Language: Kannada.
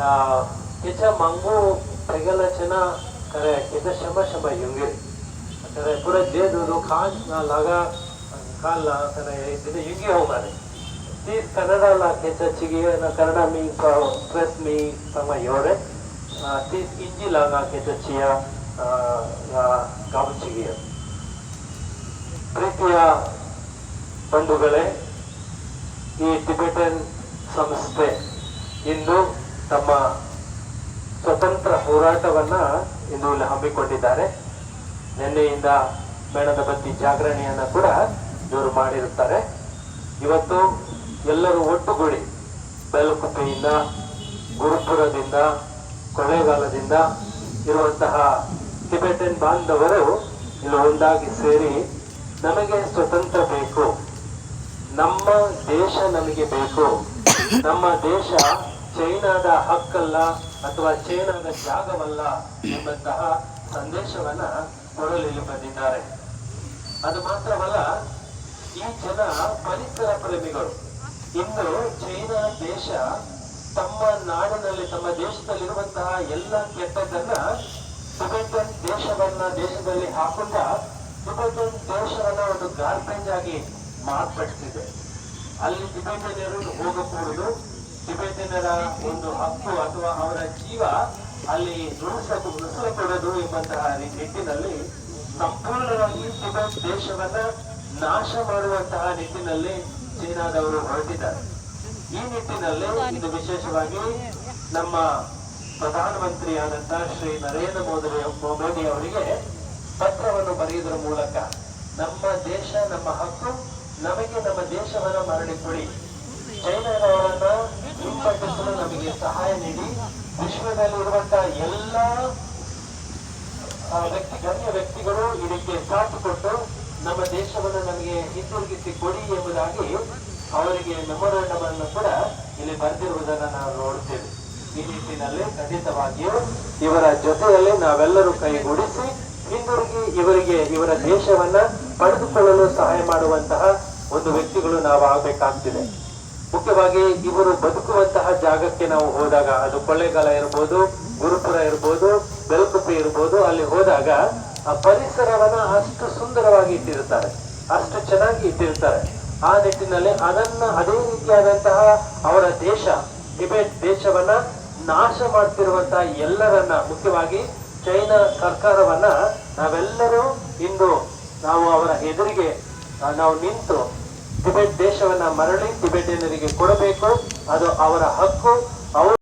kita manggu segala cina kare kita sama yungi kare pura je do khan na laga kala kare itu yungi hoga ne this Kannada la kita chigi na Kannada mi press mi sama yore this inji laga kita chia gabu chigi ಪ್ರೀತಿಯ ಬಂಧುಗಳೇ, ಈ ಟಿಬೆಟನ್ ಸಂಸ್ಥೆ ಇಂದು ತಮ್ಮ ಸ್ವತಂತ್ರ ಹೋರಾಟವನ್ನ ಇಂದು ಇಲ್ಲಿ ಹಮ್ಮಿಕೊಂಡಿದ್ದಾರೆ. ನಿನ್ನೆಯಿಂದ ಮೇಣದ ಬತ್ತಿ ಜಾಗರಣೆಯನ್ನ ಕೂಡ ಇವರು ಮಾಡಿರುತ್ತಾರೆ. ಇವತ್ತು ಎಲ್ಲರೂ ಒಟ್ಟುಗೂಡಿ ಬೇಲಕುಪ್ಪೆಯಿಂದ, ಗುರುಪುರದಿಂದ, ಕೊಳ್ಳೇಗಾಲದಿಂದ ಇರುವಂತಹ ಟಿಬೆಟನ್ ಬಾಂಧವರು ಇಲ್ಲಿ ಒಂದಾಗಿ ಸೇರಿ ನಮಗೆ ಸ್ವತಂತ್ರ ಬೇಕು, ನಮ್ಮ ದೇಶ ನಮಗೆ ಬೇಕು, ನಮ್ಮ ದೇಶ ಚೈನಾದ ಹಕ್ಕಲ್ಲ ಅಥವಾ ಚೈನಾದ ಜಾಗವಲ್ಲ ಎಂಬಂತಹ ಸಂದೇಶವನ್ನ ಕೊಡಲು ಇಲ್ಲಿ ಬಂದಿದ್ದಾರೆ. ಅದು ಮಾತ್ರವಲ್ಲ, ಈ ಜನ ಪರಿಸರ ಪ್ರೇಮಿಗಳು. ಇನ್ನು ಚೈನಾ ದೇಶ ತಮ್ಮ ನಾಡಿನಲ್ಲಿ, ತಮ್ಮ ದೇಶದಲ್ಲಿರುವಂತಹ ಎಲ್ಲ ಕೆಟ್ಟದನ್ನ ಟಿಬೆಟನ್ ದೇಶದಲ್ಲಿ ಹಾಕೊಂಡ ಟಿಬೆಟನ್ ದೇಶವನ್ನ ಒಂದು ಗಾರ್ಬೇಜ್ ಆಗಿ ಮಾರ್ಪಡಿಸಿದೆ. ಅಲ್ಲಿ ಟಿಬೆಟನರು ಹೋಗಕೂಡದು, ಟಿಬೆಟನರ ಒಂದು ಹಕ್ಕು ಅಥವಾ ಅವರ ಜೀವ ಅಲ್ಲಿ ನುಡಿಸಲ್ಪಡೋದು ಎಂಬಂತಹ ನಿಟ್ಟಿನಲ್ಲಿ ಸಂಪೂರ್ಣವಾಗಿ ಟಿಬೆಟ್ ದೇಶವನ್ನ ನಾಶ ಮಾಡುವಂತಹ ನಿಟ್ಟಿನಲ್ಲಿ ಚೀನಾದವರು ಹೊರಟಿದ್ದಾರೆ. ಈ ನಿಟ್ಟಿನಲ್ಲಿ ಇದು ವಿಶೇಷವಾಗಿ ನಮ್ಮ ಪ್ರಧಾನಮಂತ್ರಿಯಾದಂತಹ ಶ್ರೀ ನರೇಂದ್ರ ಮೋದಿ ಅವರಿಗೆ ಪತ್ರವನ್ನು ಬರೆಯುವುದರ ಮೂಲಕ ನಮ್ಮ ದೇಶ, ನಮ್ಮ ಹಕ್ಕು, ನಮಗೆ ನಮ್ಮ ದೇಶವನ್ನ ಮರಳಿಕೊಡಿ, ಚೈನಾದವರನ್ನ ಹಿಂಪಟ್ಟಿಸಲು ನಮಗೆ ಸಹಾಯ ನೀಡಿ, ವಿಶ್ವದಲ್ಲಿ ಇರುವಂತಹ ಎಲ್ಲ ಗಣ್ಯ ವ್ಯಕ್ತಿಗಳು ಇದಕ್ಕೆ ಸಾಥ್ ಕೊಟ್ಟು ನಮ್ಮ ದೇಶವನ್ನು ನಮಗೆ ಹಿಂದಿರುಗಿಸಿ ಕೊಡಿ ಎಂಬುದಾಗಿ ಅವರಿಗೆ ಮೆಮೊರಾಂಡಮ್ ಅನ್ನು ಕೂಡ ಇಲ್ಲಿ ಬರೆದಿರುವುದನ್ನು ನಾವು ನೋಡುತ್ತೇವೆ. ಈ ನಿಟ್ಟಿನಲ್ಲಿ ಖಂಡಿತವಾಗಿಯೂ ಇವರ ಜೊತೆಯಲ್ಲಿ ನಾವೆಲ್ಲರೂ ಕೈಗೂಡಿಸಿ ಹಿಂದಿರುಗಿ ಇವರ ದೇಶವನ್ನ ಪಡೆದುಕೊಳ್ಳಲು ಸಹಾಯ ಮಾಡುವಂತಹ ಒಂದು ವ್ಯಕ್ತಿಗಳು ನಾವು ಆಗಬೇಕಾಗ್ತಿದೆ. ಮುಖ್ಯವಾಗಿ ಇವರು ಬದುಕುವಂತಹ ಜಾಗಕ್ಕೆ ನಾವು ಹೋದಾಗ, ಅದು ಕೊಳ್ಳೇಗಾಲ ಇರ್ಬೋದು, ಗುರುಪುರ ಇರ್ಬೋದು, ಬೇಲಕುಪ್ಪೆ ಇರ್ಬೋದು, ಅಲ್ಲಿ ಹೋದಾಗ ಆ ಪರಿಸರವನ್ನ ಅಷ್ಟು ಸುಂದರವಾಗಿ ಇಟ್ಟಿರ್ತಾರೆ, ಅಷ್ಟು ಚೆನ್ನಾಗಿ ಇಟ್ಟಿರ್ತಾರೆ. ಆ ನಿಟ್ಟಿನಲ್ಲಿ ಅದೇ ರೀತಿಯಾದಂತಹ ಅವರ ದೇಶ, ಟಿಬೆಟ್ ದೇಶವನ್ನ ನಾಶ ಮಾಡ್ತಿರುವಂತಹ ಎಲ್ಲರನ್ನ, ಮುಖ್ಯವಾಗಿ ಚೈನಾ ಸರ್ಕಾರವನ್ನ ನಾವೆಲ್ಲರೂ ಇಂದು ನಾವು ಅವರ ಎದುರಿಗೆ ನಾವು ನಿಂತು ಟಿಬೆಟ್ ದೇಶವನ್ನ ಮರಳಿ ಟಿಬೆಟಿಯನರಿಗೆ ಕೊಡಬೇಕು. ಅದು ಅವರ ಹಕ್ಕು.